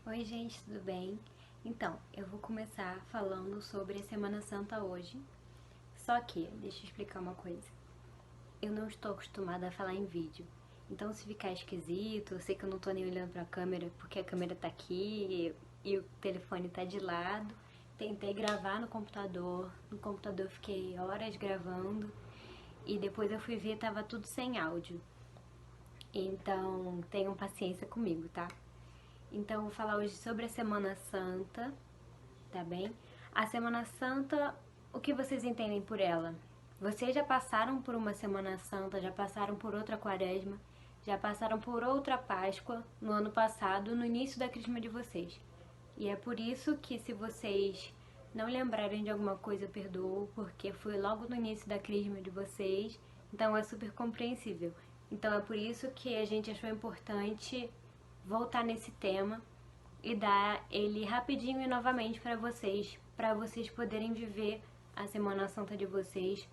Oi gente, tudo bem? Então, eu vou começar falando sobre a Semana Santa hoje. Só que, deixa eu explicar uma coisa. Eu não estou acostumada a falar em vídeo. Então se ficar esquisito, eu sei que eu não tô nem olhando pra câmera porque a câmera tá aqui e o telefone tá de lado. Tentei gravar no computador eu fiquei horas gravando e depois eu fui ver e tava tudo sem áudio. Então tenham paciência comigo, tá? Então eu vou falar hoje sobre a Semana Santa, tá bem? A Semana Santa, o que vocês entendem por ela? Vocês já passaram por uma Semana Santa, já passaram por outra Quaresma, já passaram por outra Páscoa no ano passado, no início da Crisma de vocês. E é por isso que se vocês não lembrarem de alguma coisa, eu perdoo, porque foi logo no início da Crisma de vocês, então é super compreensível. Então é por isso que a gente achou importante voltar nesse tema e dar ele rapidinho e novamente para vocês poderem viver a Semana Santa de vocês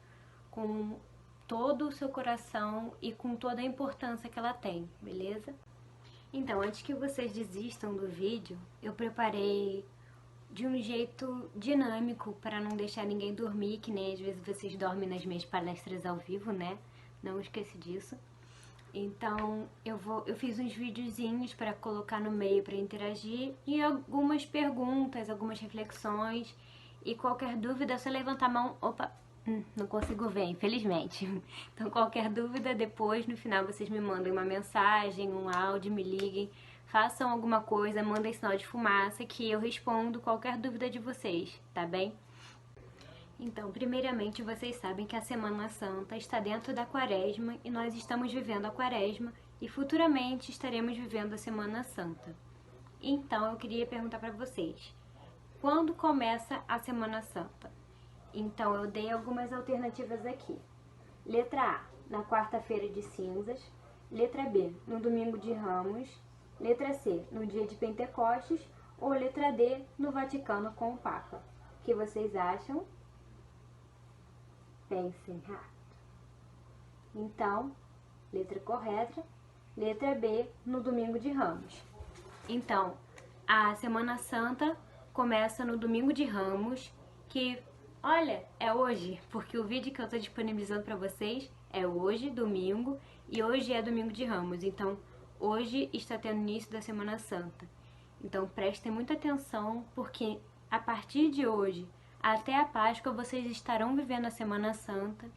com todo o seu coração e com toda a importância que ela tem, beleza? Então, antes que vocês desistam do vídeo, eu preparei de um jeito dinâmico para não deixar ninguém dormir, que nem às vezes vocês dormem nas minhas palestras ao vivo, né? Não esqueça disso. Então eu fiz uns videozinhos para colocar no meio para interagir e algumas perguntas, algumas reflexões, e qualquer dúvida é só levantar a mão. Opa, não consigo ver, infelizmente. Então qualquer dúvida depois, no final, vocês me mandem uma mensagem, um áudio, me liguem, façam alguma coisa, mandem sinal de fumaça que eu respondo qualquer dúvida de vocês, tá bem? Então, primeiramente, vocês sabem que a Semana Santa está dentro da Quaresma e nós estamos vivendo a Quaresma e futuramente estaremos vivendo a Semana Santa. Então, eu queria perguntar para vocês, quando começa a Semana Santa? Então, eu dei algumas alternativas aqui. Letra A, na quarta-feira de cinzas. Letra B, no domingo de Ramos. Letra C, no dia de Pentecostes. Ou letra D, no Vaticano com o Papa. O que vocês acham? Pensem rápido. Então, letra correta, letra B, no domingo de Ramos. Então, a Semana Santa começa no domingo de Ramos, que, olha, é hoje, porque o vídeo que eu estou disponibilizando para vocês é hoje, domingo, e hoje é domingo de Ramos. Então, hoje está tendo início da Semana Santa. Então, prestem muita atenção, porque a partir de hoje até a Páscoa vocês estarão vivendo a Semana Santa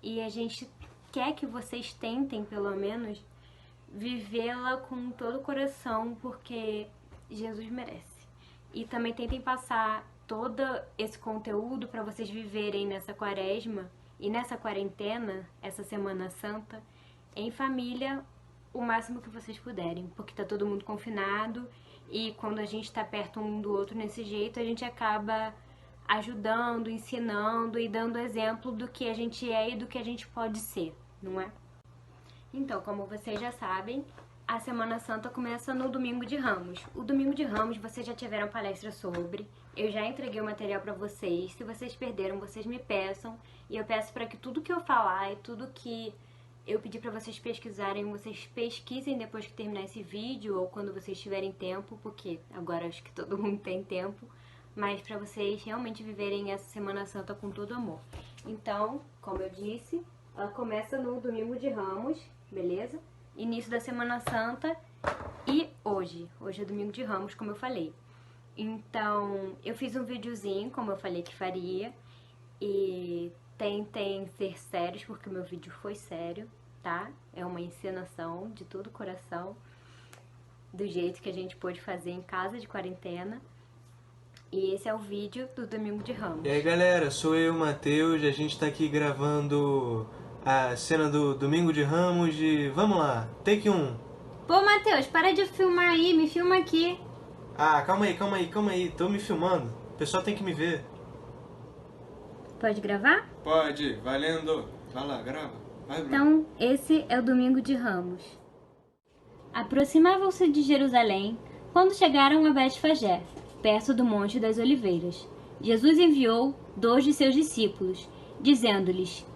e a gente quer que vocês tentem, pelo menos, vivê-la com todo o coração, porque Jesus merece. E também tentem passar todo esse conteúdo para vocês viverem nessa Quaresma e nessa quarentena, essa Semana Santa, em família, o máximo que vocês puderem, porque tá todo mundo confinado e quando a gente tá perto um do outro nesse jeito, a gente acaba ajudando, ensinando e dando exemplo do que a gente é e do que a gente pode ser, não é? Então, como vocês já sabem, a Semana Santa começa no Domingo de Ramos. O Domingo de Ramos vocês já tiveram palestra sobre, eu já entreguei o material para vocês. Se vocês perderam, vocês me peçam e eu peço para que tudo que eu falar e tudo que eu pedir para vocês pesquisarem, vocês pesquisem depois que terminar esse vídeo ou quando vocês tiverem tempo, porque agora acho que todo mundo tem tempo, mas para vocês realmente viverem essa Semana Santa com todo amor. Então, como eu disse, ela começa no Domingo de Ramos, beleza? Início da Semana Santa e hoje é Domingo de Ramos, como eu falei. Então, eu fiz um videozinho, como eu falei que faria, e tentem ser sérios, porque o meu vídeo foi sério, tá? É uma encenação de todo o coração, do jeito que a gente pôde fazer em casa de quarentena. E esse é o vídeo do Domingo de Ramos. E aí galera, sou eu, Matheus, a gente tá aqui gravando a cena do Domingo de Ramos e vamos lá, take 1. Pô, Matheus, para de filmar aí, me filma aqui. Ah, calma aí, tô me filmando, o pessoal tem que me ver. Pode gravar? Pode, valendo, vai lá, grava. Vai, Bruno. Então, esse é o Domingo de Ramos. Aproximavam-se de Jerusalém quando chegaram a Betfagé, perto do Monte das Oliveiras. Jesus enviou 2 de seus discípulos, dizendo-lhes: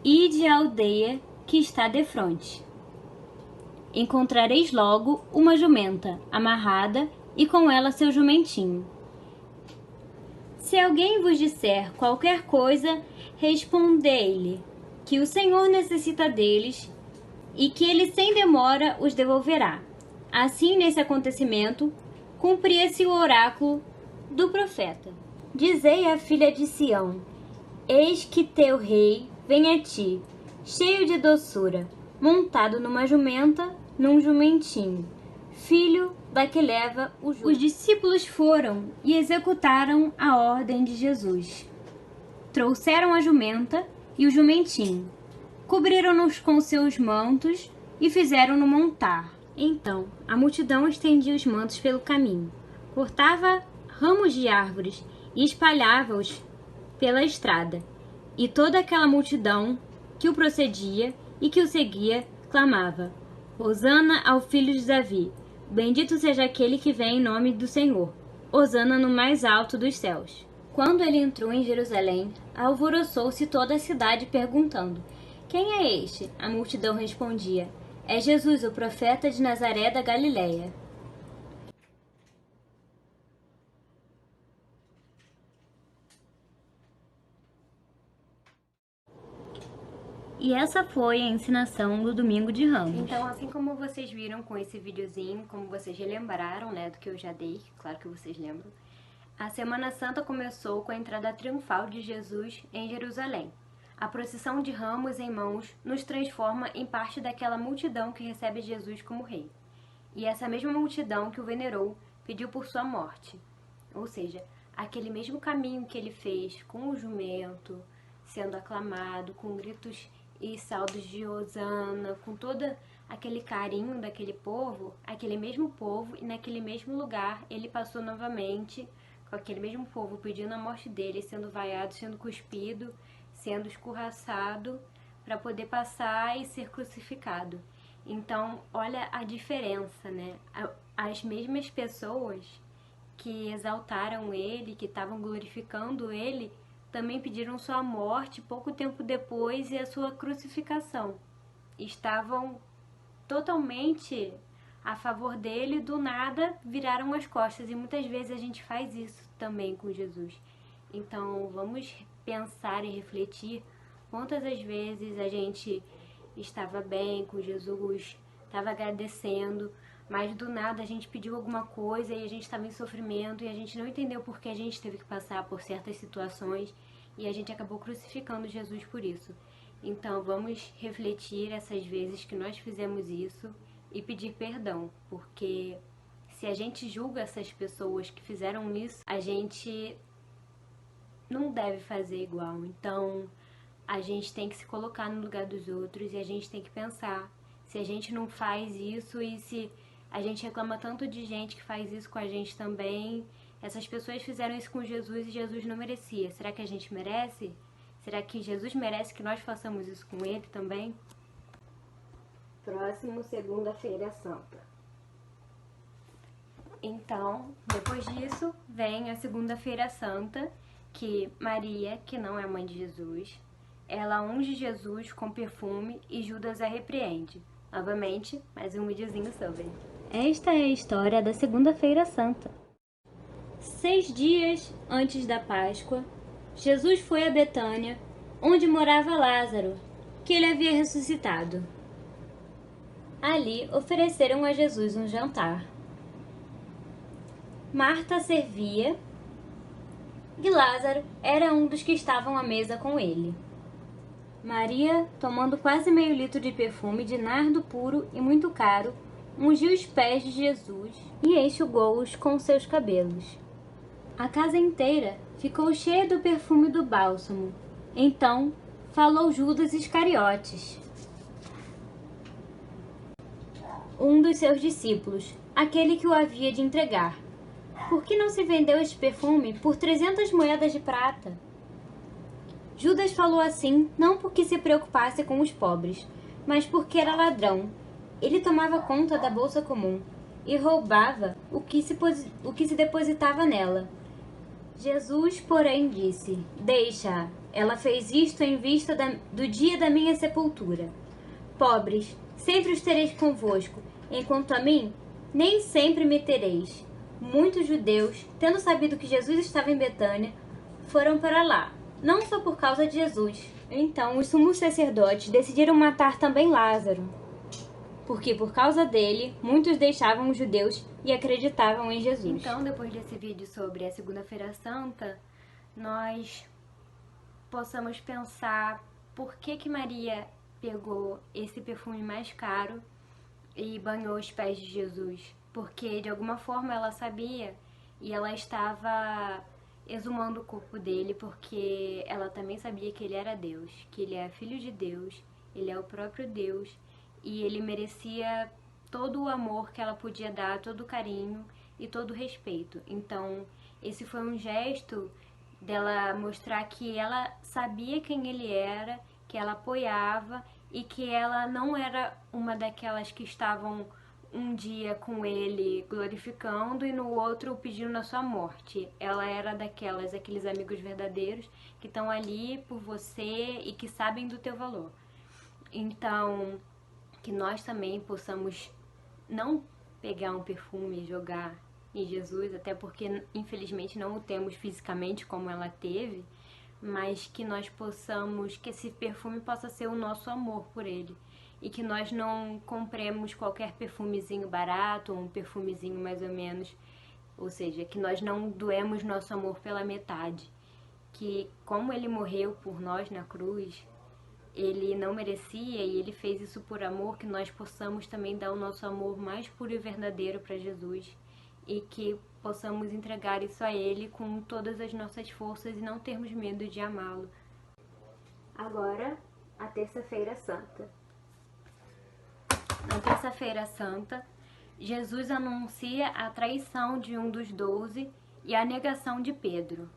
Ide à aldeia que está defronte. Encontrareis logo uma jumenta amarrada e com ela seu jumentinho. Se alguém vos disser qualquer coisa, respondei-lhe que o Senhor necessita deles e que ele sem demora os devolverá. Assim, nesse acontecimento, cumpria-se o oráculo do profeta. Dizei à filha de Sião: eis que teu rei vem a ti, cheio de doçura, montado numa jumenta, num jumentinho, filho da que leva o jugo. Os discípulos foram e executaram a ordem de Jesus. Trouxeram a jumenta e o jumentinho, cobriram-nos com seus mantos e fizeram-no montar. Então a multidão estendia os mantos pelo caminho, cortava ramos de árvores e espalhava-os pela estrada. E toda aquela multidão que o procedia e que o seguia clamava: Hosana ao filho de Davi, bendito seja aquele que vem em nome do Senhor, Hosana no mais alto dos céus. Quando ele entrou em Jerusalém, alvoroçou-se toda a cidade perguntando: quem é este? A multidão respondia: é Jesus, o profeta de Nazaré da Galileia. E essa foi a ensinação do Domingo de Ramos. Então, assim como vocês viram com esse videozinho, como vocês relembraram, né, do que eu já dei, claro que vocês lembram, a Semana Santa começou com a entrada triunfal de Jesus em Jerusalém. A procissão de ramos em mãos nos transforma em parte daquela multidão que recebe Jesus como rei. E essa mesma multidão que o venerou pediu por sua morte. Ou seja, aquele mesmo caminho que ele fez com o jumento, sendo aclamado, com gritos e saldos de Hosana, com todo aquele carinho daquele povo, aquele mesmo povo, e naquele mesmo lugar ele passou novamente, com aquele mesmo povo pedindo a morte dele, sendo vaiado, sendo cuspido, sendo escorraçado, para poder passar e ser crucificado. Então, olha a diferença, né? As mesmas pessoas que exaltaram ele, que estavam glorificando ele, também pediram sua morte pouco tempo depois e a sua crucificação. Estavam totalmente a favor dele, do nada viraram as costas. E muitas vezes a gente faz isso também com Jesus. Então vamos pensar e refletir quantas as vezes a gente estava bem com Jesus, estava agradecendo, mas do nada a gente pediu alguma coisa e a gente estava em sofrimento e a gente não entendeu por que a gente teve que passar por certas situações e a gente acabou crucificando Jesus por isso. Então vamos refletir essas vezes que nós fizemos isso e pedir perdão, porque se a gente julga essas pessoas que fizeram isso, a gente não deve fazer igual. Então a gente tem que se colocar no lugar dos outros e a gente tem que pensar se a gente não faz isso e se a gente reclama tanto de gente que faz isso com a gente também. Essas pessoas fizeram isso com Jesus e Jesus não merecia. Será que a gente merece? Será que Jesus merece que nós façamos isso com ele também? Próximo, Segunda-feira Santa. Então, depois disso, vem a Segunda-feira Santa, que Maria, que não é mãe de Jesus, ela unge Jesus com perfume e Judas a repreende. Novamente, mais um videozinho sobre. Esta é a história da Segunda-feira Santa. 6 dias antes da Páscoa, Jesus foi a Betânia, onde morava Lázaro, que ele havia ressuscitado. Ali ofereceram a Jesus um jantar. Marta servia e Lázaro era um dos que estavam à mesa com ele. Maria, tomando quase meio litro de perfume de nardo puro e muito caro, ungiu os pés de Jesus e enxugou-os com seus cabelos. A casa inteira ficou cheia do perfume do bálsamo. Então falou Judas Iscariotes, um dos seus discípulos, aquele que o havia de entregar. Por que não se vendeu este perfume por 300 moedas de prata? Judas falou assim não porque se preocupasse com os pobres, mas porque era ladrão. Ele tomava conta da bolsa comum e roubava o que se depositava nela. Jesus, porém, disse: deixa-a, ela fez isto em vista do dia da minha sepultura. Pobres, sempre os tereis convosco, enquanto a mim, nem sempre me tereis. muitos judeus, tendo sabido que Jesus estava em Betânia, foram para lá, não só por causa de Jesus. Então os sumos sacerdotes decidiram matar também Lázaro, porque por causa dele, muitos deixavam os judeus e acreditavam em Jesus. Então, depois desse vídeo sobre a Segunda-feira Santa, nós possamos pensar por que Maria pegou esse perfume mais caro e banhou os pés de Jesus. Porque, de alguma forma, ela sabia e ela estava exumando o corpo dele, porque ela também sabia que ele era Deus, que ele é filho de Deus, ele é o próprio Deus, e ele merecia todo o amor que ela podia dar, todo o carinho e todo o respeito. Então, esse foi um gesto dela mostrar que ela sabia quem ele era, que ela apoiava e que ela não era uma daquelas que estavam um dia com ele glorificando e no outro pedindo a sua morte. Ela era aqueles amigos verdadeiros que estão ali por você e que sabem do teu valor. Então, que nós também possamos não pegar um perfume e jogar em Jesus, até porque infelizmente não o temos fisicamente como ela teve, mas que nós possamos, que esse perfume possa ser o nosso amor por ele, e que nós não compremos qualquer perfumezinho barato ou um perfumezinho mais ou menos, ou seja, que nós não doemos nosso amor pela metade, que como ele morreu por nós na cruz, ele não merecia e ele fez isso por amor, que nós possamos também dar o nosso amor mais puro e verdadeiro para Jesus e que possamos entregar isso a ele com todas as nossas forças e não termos medo de amá-lo. Agora, a Terça-feira Santa. Na Terça-feira Santa, Jesus anuncia a traição de um dos 12 e a negação de Pedro.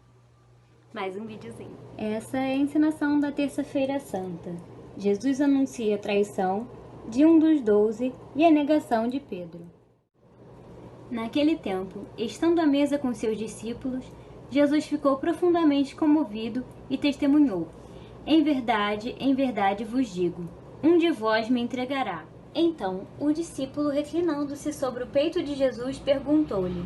Mais um videozinho. Essa é a encenação da Terça-feira Santa. Jesus anuncia a traição de um dos 12 e a negação de Pedro. Naquele tempo, estando à mesa com seus discípulos, Jesus ficou profundamente comovido e testemunhou: em verdade vos digo, um de vós me entregará. Então, o discípulo, reclinando-se sobre o peito de Jesus, perguntou-lhe: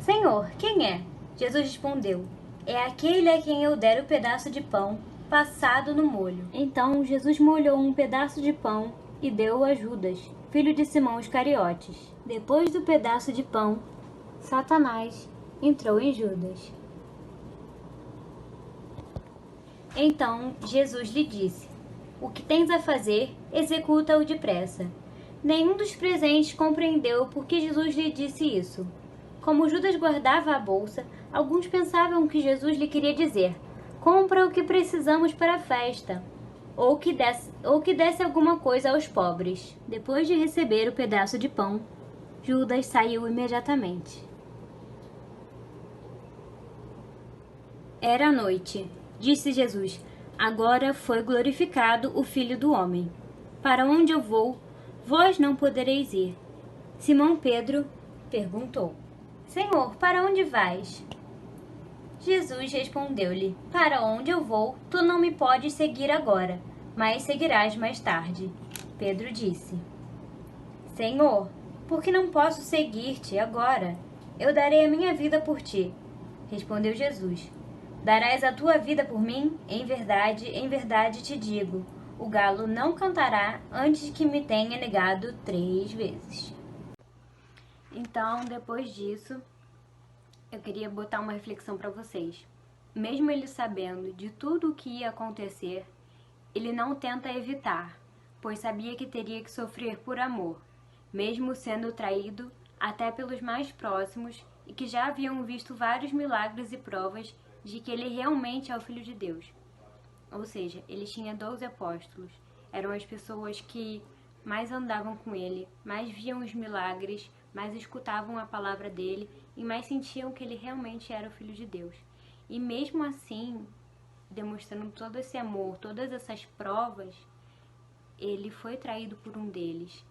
Senhor, quem é? Jesus respondeu: é aquele a quem eu der o pedaço de pão passado no molho. Então Jesus molhou um pedaço de pão e deu-o a Judas, filho de Simão Iscariotes. Depois do pedaço de pão, Satanás entrou em Judas. Então Jesus lhe disse: o que tens a fazer, executa-o depressa. Nenhum dos presentes compreendeu por que Jesus lhe disse isso. Como Judas guardava a bolsa, alguns pensavam que Jesus lhe queria dizer: compra o que precisamos para a festa, ou que desse alguma coisa aos pobres. Depois de receber o pedaço de pão, Judas saiu imediatamente. Era noite. Disse Jesus: agora foi glorificado o Filho do Homem. Para onde eu vou, vós não podereis ir. Simão Pedro perguntou: Senhor, para onde vais? Jesus respondeu-lhe: para onde eu vou, tu não me podes seguir agora, mas seguirás mais tarde. Pedro disse: Senhor, por que não posso seguir-te agora? Eu darei a minha vida por ti. Respondeu Jesus: darás a tua vida por mim? Em verdade te digo, o galo não cantará antes que me tenha negado 3 vezes. Então, depois disso, eu queria botar uma reflexão para vocês. Mesmo ele sabendo de tudo o que ia acontecer, ele não tenta evitar, pois sabia que teria que sofrer por amor, mesmo sendo traído até pelos mais próximos e que já haviam visto vários milagres e provas de que ele realmente é o Filho de Deus. Ou seja, ele tinha 12 apóstolos, eram as pessoas que mais andavam com ele, mais viam os milagres, mais escutavam a palavra dele e mais sentiam que ele realmente era o Filho de Deus. E mesmo assim, demonstrando todo esse amor, todas essas provas, ele foi traído por um deles.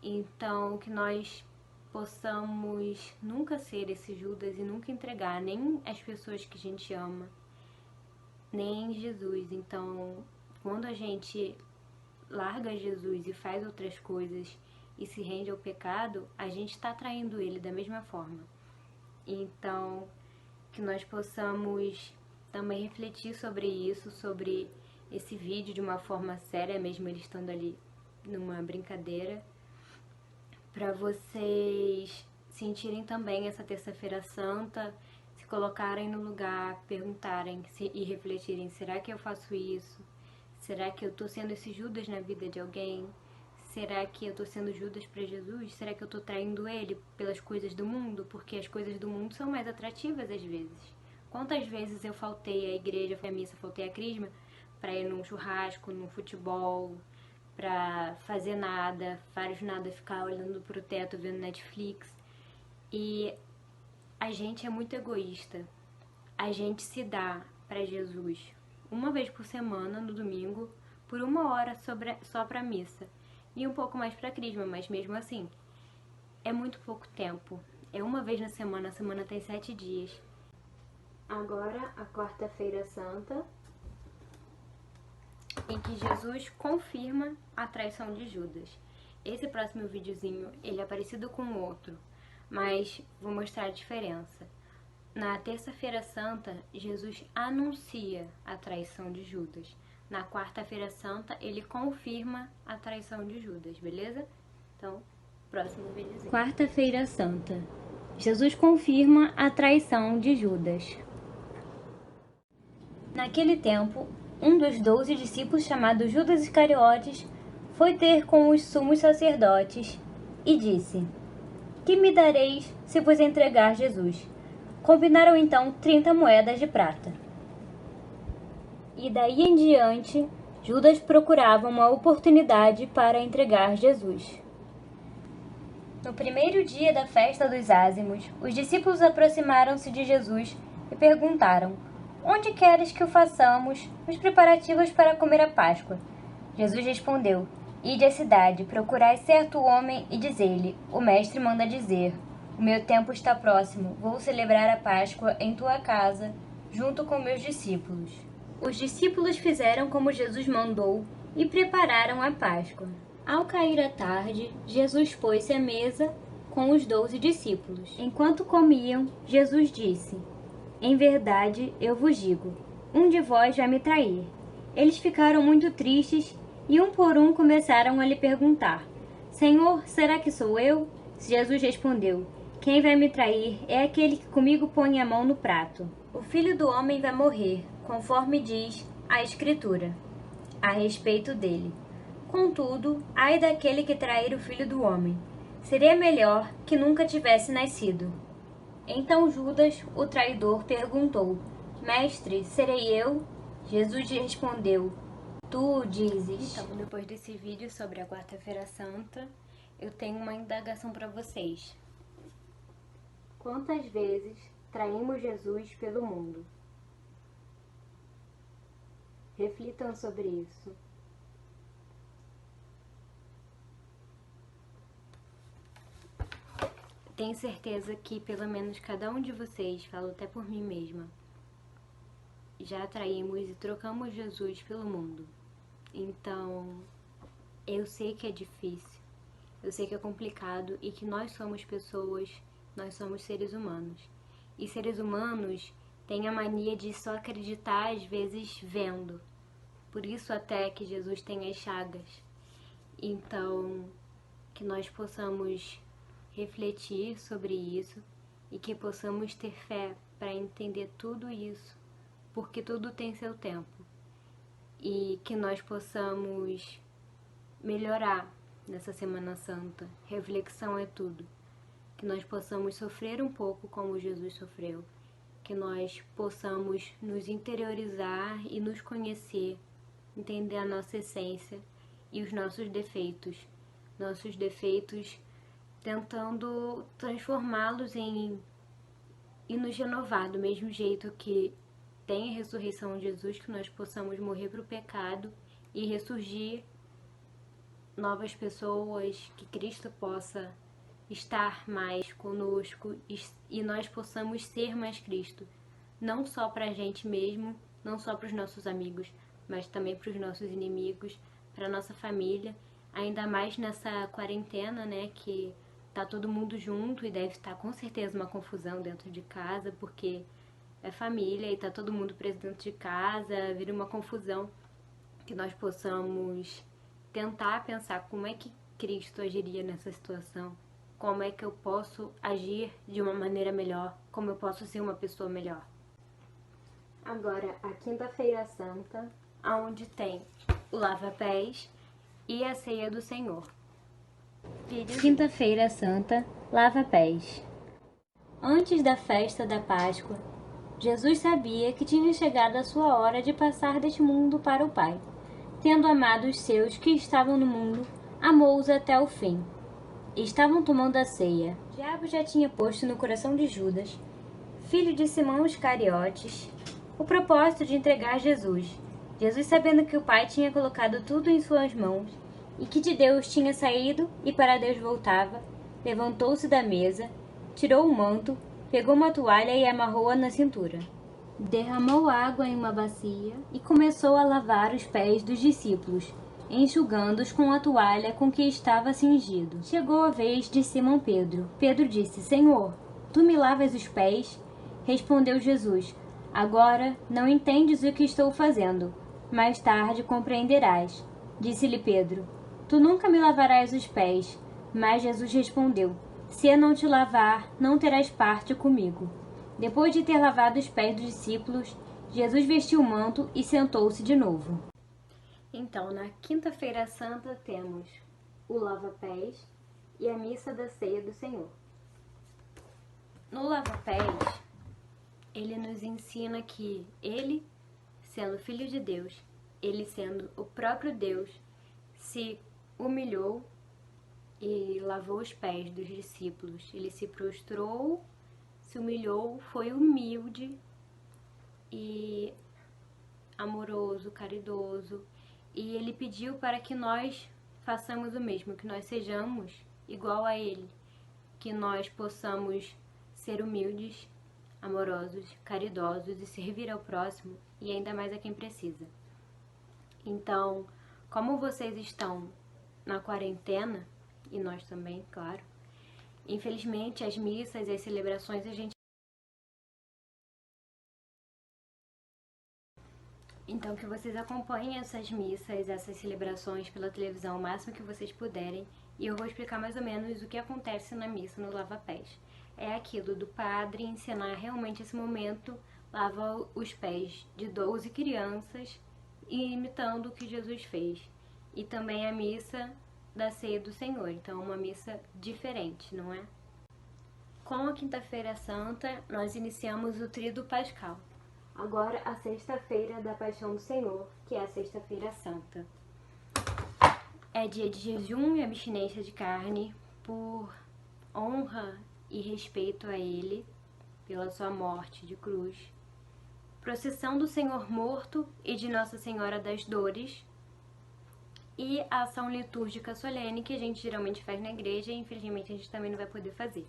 Então, que nós possamos nunca ser esse Judas e nunca entregar nem as pessoas que a gente ama, nem Jesus. Então, quando a gente larga Jesus e faz outras coisas e se rende ao pecado, a gente está traindo ele da mesma forma. Então, que nós possamos também refletir sobre isso, sobre esse vídeo de uma forma séria, mesmo ele estando ali numa brincadeira, para vocês sentirem também essa terça-feira santa, se colocarem no lugar, perguntarem e refletirem: será que eu faço isso? Será que eu estou sendo esse Judas na vida de alguém? Será que eu estou sendo Judas para Jesus? Será que eu estou traindo ele pelas coisas do mundo? Porque as coisas do mundo são mais atrativas às vezes. Quantas vezes eu faltei à igreja, à missa, faltei à crisma para ir num churrasco, num futebol, para fazer nada, vários nada, ficar olhando pro teto, vendo Netflix. E a gente é muito egoísta. A gente se dá para Jesus uma vez por semana, no domingo, por 1 hora só pra missa. E um pouco mais pra crisma, mas mesmo assim, é muito pouco tempo. É uma vez na semana, a semana tem 7 dias. Agora, a quarta-feira santa, em que Jesus confirma a traição de Judas. Esse próximo videozinho, ele é parecido com o outro, mas vou mostrar a diferença. Na terça-feira santa, Jesus anuncia a traição de Judas. Na quarta-feira santa, ele confirma a traição de Judas, beleza? Então, próximo videozinho. Quarta-feira santa, Jesus confirma a traição de Judas. Naquele tempo, um dos 12 discípulos, chamado Judas Iscariotes, foi ter com os sumos sacerdotes e disse: que me dareis se vos entregar Jesus? Combinaram então 30 moedas de prata. E daí em diante, Judas procurava uma oportunidade para entregar Jesus. No primeiro dia da festa dos ázimos, os discípulos aproximaram-se de Jesus e perguntaram: onde queres que o façamos os preparativos para comer a Páscoa? Jesus respondeu: ide à cidade, procurai certo homem e diz-lhe: o mestre manda dizer: o meu tempo está próximo, vou celebrar a Páscoa em tua casa, junto com meus discípulos. Os discípulos fizeram como Jesus mandou e prepararam a Páscoa. Ao cair a tarde, Jesus pôs-se à mesa com os 12 discípulos. Enquanto comiam, Jesus disse: em verdade, eu vos digo, um de vós vai me trair. Eles ficaram muito tristes e um por um começaram a lhe perguntar: Senhor, será que sou eu? Jesus respondeu: quem vai me trair é aquele que comigo põe a mão no prato. O Filho do Homem vai morrer, conforme diz a Escritura, a respeito dele. Contudo, ai daquele que trair o Filho do Homem. Seria melhor que nunca tivesse nascido. Então Judas, o traidor, perguntou: Mestre, serei eu? Jesus respondeu: Tu o dizes. Então, depois desse vídeo sobre a Quarta-feira Santa, eu tenho uma indagação para vocês. Quantas vezes traímos Jesus pelo mundo? Reflitam sobre isso. Tenho certeza que pelo menos cada um de vocês, falo até por mim mesma, já traímos e trocamos Jesus pelo mundo. Então, eu sei que é difícil, eu sei que é complicado e que nós somos pessoas, nós somos seres humanos. E seres humanos têm a mania de só acreditar às vezes vendo. Por isso até que Jesus tem as chagas. Então, que nós possamos refletir sobre isso e que possamos ter fé para entender tudo isso, porque tudo tem seu tempo. E que nós possamos melhorar nessa Semana Santa. Reflexão é tudo. Que nós possamos sofrer um pouco como Jesus sofreu. Que nós possamos nos interiorizar e nos conhecer, entender a nossa essência e os nossos defeitos. Nossos defeitos tentando transformá-los e nos renovar do mesmo jeito que tem a ressurreição de Jesus, que nós possamos morrer para o pecado e ressurgir novas pessoas, que Cristo possa estar mais conosco e nós possamos ser mais Cristo, não só para a gente mesmo, não só para os nossos amigos, mas também para os nossos inimigos, para a nossa família, ainda mais nessa quarentena, né, que tá todo mundo junto e deve estar com certeza uma confusão dentro de casa, porque é família e tá todo mundo preso dentro de casa, vira uma confusão. Que nós possamos tentar pensar como é que Cristo agiria nessa situação, como é que eu posso agir de uma maneira melhor, como eu posso ser uma pessoa melhor. Agora, a Quinta-feira Santa, onde tem o lava-pés e a ceia do Senhor. Quinta-feira Santa, lava-pés. Antes da festa da Páscoa, Jesus sabia que tinha chegado a sua hora de passar deste mundo para o Pai. Tendo amado os seus que estavam no mundo, amou-os até o fim. Estavam tomando a ceia. O diabo já tinha posto no coração de Judas, filho de Simão Iscariotes, o propósito de entregar Jesus. Jesus, sabendo que o Pai tinha colocado tudo em suas mãos e que de Deus tinha saído e para Deus voltava, levantou-se da mesa, tirou o manto, pegou uma toalha e amarrou-a na cintura. Derramou água em uma bacia e começou a lavar os pés dos discípulos, enxugando-os com a toalha com que estava cingido. Chegou a vez de Simão Pedro. Pedro disse: Senhor, tu me lavas os pés? Respondeu Jesus: Agora não entendes o que estou fazendo. Mais tarde compreenderás. Disse-lhe Pedro: Tu nunca me lavarás os pés. Mas Jesus respondeu: Se eu não te lavar, não terás parte comigo. Depois de ter lavado os pés dos discípulos, Jesus vestiu o manto e sentou-se de novo. Então, na Quinta-feira Santa temos o lava-pés e a missa da ceia do Senhor. No lava-pés, ele nos ensina que ele, sendo filho de Deus, ele sendo o próprio Deus, se humilhou e lavou os pés dos discípulos. Ele se prostrou, se humilhou, foi humilde e amoroso, caridoso, e ele pediu para que nós façamos o mesmo, que nós sejamos igual a ele, que nós possamos ser humildes, amorosos, caridosos e servir ao próximo e ainda mais a quem precisa. Então, como vocês estão na quarentena, e nós também, claro, infelizmente, as missas e as celebrações a gente... Então, que vocês acompanhem essas missas, essas celebrações pela televisão o máximo que vocês puderem. E eu vou explicar mais ou menos o que acontece na missa no lava-pés. É aquilo do padre ensinar realmente esse momento, lava os pés de 12 crianças, imitando o que Jesus fez. E também a missa da ceia do Senhor. Então, uma missa diferente, não é? Com a Quinta-feira Santa, nós iniciamos o Tríduo Pascal. Agora, a Sexta-feira da Paixão do Senhor, que é a Sexta-feira Santa. É dia de jejum e abstinência de carne por honra e respeito a Ele, pela sua morte de cruz. Procissão do Senhor Morto e de Nossa Senhora das Dores. E a ação litúrgica solene, que a gente geralmente faz na igreja e infelizmente a gente também não vai poder fazer.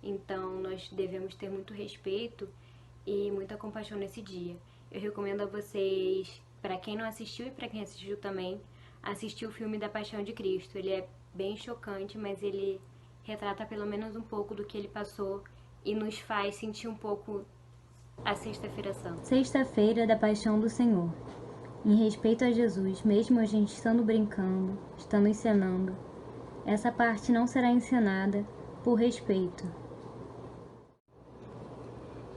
Então, nós devemos ter muito respeito e muita compaixão nesse dia. Eu recomendo a vocês, para quem não assistiu e para quem assistiu também, assistir o filme da Paixão de Cristo. Ele é bem chocante, mas ele retrata pelo menos um pouco do que ele passou e nos faz sentir um pouco a Sexta-feira Santa. Sexta-feira da Paixão do Senhor. Em respeito a Jesus, mesmo a gente estando brincando, estando encenando, essa parte não será encenada por respeito.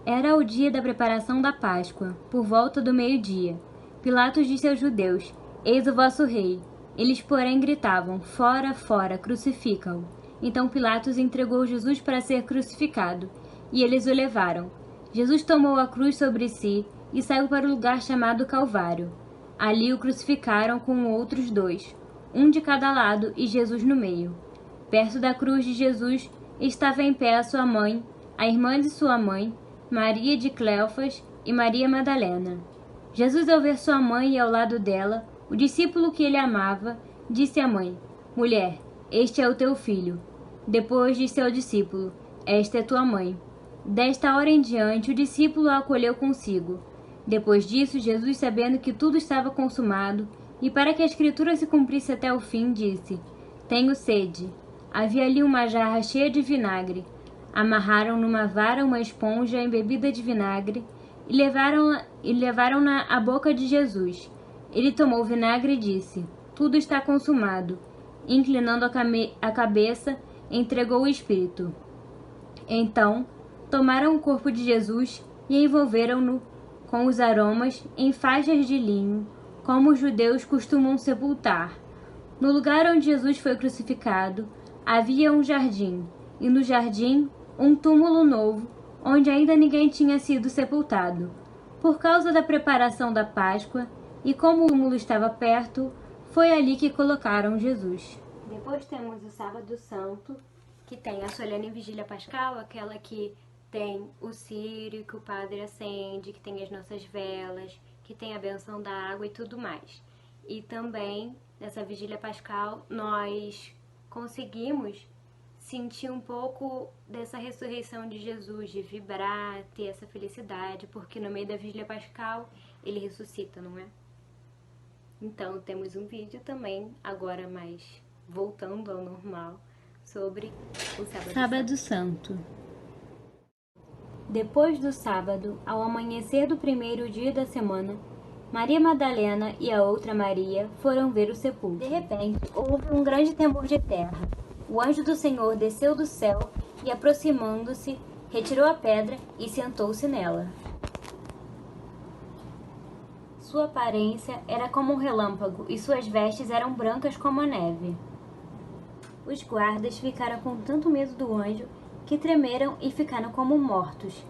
Era o dia da preparação da Páscoa, por volta do meio-dia. Pilatos disse aos judeus: Eis o vosso rei. Eles, porém, gritavam: Fora, fora, crucifica-o. Então Pilatos entregou Jesus para ser crucificado, e eles o levaram. Jesus tomou a cruz sobre si e saiu para o lugar chamado Calvário. Ali o crucificaram com outros dois, um de cada lado e Jesus no meio. Perto da cruz de Jesus estava em pé a sua mãe, a irmã de sua mãe, Maria de Cleofas e Maria Madalena. Jesus, ao ver sua mãe e ao lado dela, o discípulo que ele amava, disse à mãe: Mulher, este é o teu filho. Depois disse ao discípulo: Esta é tua mãe. Desta hora em diante, o discípulo a acolheu consigo. Depois disso, Jesus, sabendo que tudo estava consumado, E para que a escritura se cumprisse até o fim, disse: Tenho sede. Havia ali uma jarra cheia de vinagre. Amarraram numa vara uma esponja embebida de vinagre e levaram-na à boca de Jesus. Ele tomou o vinagre e disse: Tudo está consumado. Inclinando a cabeça, entregou o espírito. Então, tomaram o corpo de Jesus e envolveram-no com os aromas em faixas de linho, como os judeus costumam sepultar. No lugar onde Jesus foi crucificado, havia um jardim, e no jardim um túmulo novo, onde ainda ninguém tinha sido sepultado. Por causa da preparação da Páscoa, e como o túmulo estava perto, foi ali que colocaram Jesus. Depois temos o Sábado Santo, que tem a solene vigília pascal, aquela que tem o círio que o padre acende, que tem as nossas velas, que tem a benção da água e tudo mais. E também, nessa vigília pascal, nós conseguimos sentir um pouco dessa ressurreição de Jesus, de vibrar, ter essa felicidade, porque no meio da vigília pascal ele ressuscita, não é? Então temos um vídeo também, agora mais voltando ao normal, sobre o Sábado Santo. Depois do sábado, ao amanhecer do primeiro dia da semana, Maria Madalena e a outra Maria foram ver o sepulcro. De repente, houve um grande temor de terra. O anjo do Senhor desceu do céu e, aproximando-se, retirou a pedra e sentou-se nela. Sua aparência era como um relâmpago e suas vestes eram brancas como a neve. Os guardas ficaram com tanto medo do anjo que tremeram e ficaram como mortos.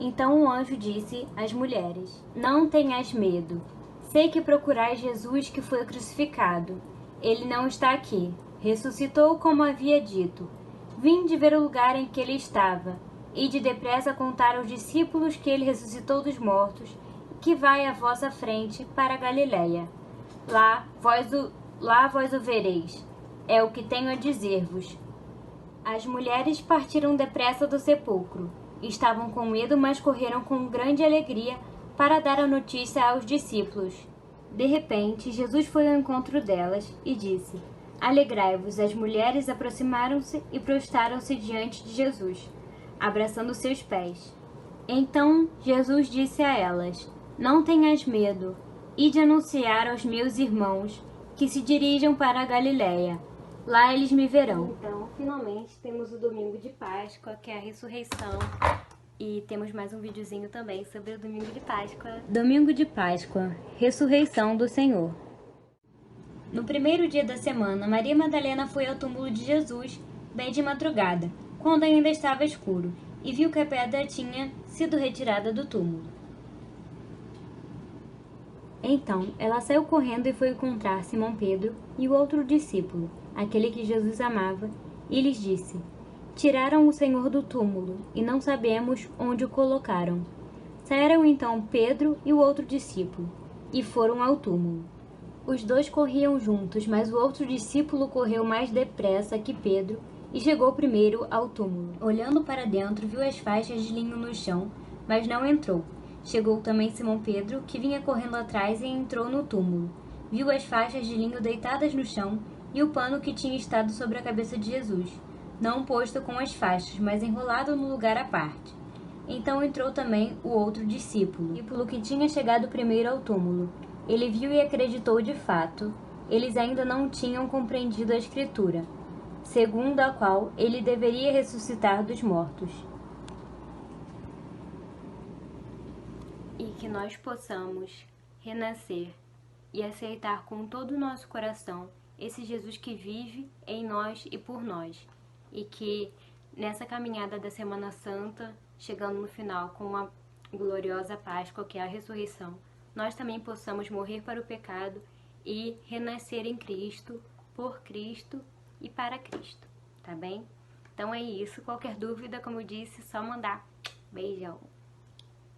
Então o anjo disse às mulheres: Não tenhais medo. Sei que procurais Jesus que foi crucificado. Ele não está aqui. Ressuscitou como havia dito. Vinde ver o lugar em que ele estava. Ide depressa contar aos discípulos que ele ressuscitou dos mortos, que vai à vossa frente para a Galiléia. Lá vós o vereis. É o que tenho a dizer-vos. As mulheres partiram depressa do sepulcro. Estavam com medo, mas correram com grande alegria para dar a notícia aos discípulos. De repente, Jesus foi ao encontro delas e disse: Alegrai-vos. As mulheres aproximaram-se e prostraram-se diante de Jesus, abraçando seus pés. Então Jesus disse a elas: Não tenhas medo. Ide anunciar aos meus irmãos que se dirijam para a Galiléia. Lá eles me verão. Então, finalmente, temos o domingo de Páscoa, que é a ressurreição. E temos mais um videozinho também sobre o domingo de Páscoa. Domingo de Páscoa, ressurreição do Senhor. No primeiro dia da semana, Maria Madalena foi ao túmulo de Jesus, bem de madrugada, quando ainda estava escuro, e viu que a pedra tinha sido retirada do túmulo. Então, ela saiu correndo e foi encontrar Simão Pedro e o outro discípulo, aquele que Jesus amava, e lhes disse: Tiraram o Senhor do túmulo, e não sabemos onde o colocaram. Saíram então Pedro e o outro discípulo, e foram ao túmulo. Os dois corriam juntos, mas o outro discípulo correu mais depressa que Pedro e chegou primeiro ao túmulo. Olhando para dentro, viu as faixas de linho no chão, mas não entrou. Chegou também Simão Pedro, que vinha correndo atrás, e entrou no túmulo. Viu as faixas de linho deitadas no chão e o pano que tinha estado sobre a cabeça de Jesus, não posto com as faixas, mas enrolado no lugar à parte. Então entrou também o outro discípulo que tinha chegado primeiro ao túmulo. Ele viu e acreditou de fato. Eles ainda não tinham compreendido a Escritura, segundo a qual ele deveria ressuscitar dos mortos. E que nós possamos renascer e aceitar com todo o nosso coração esse Jesus que vive em nós e por nós. E que nessa caminhada da Semana Santa, chegando no final com uma gloriosa Páscoa, que é a ressurreição, nós também possamos morrer para o pecado e renascer em Cristo, por Cristo e para Cristo, tá bem? Então é isso. Qualquer dúvida, como eu disse, só mandar. Beijão!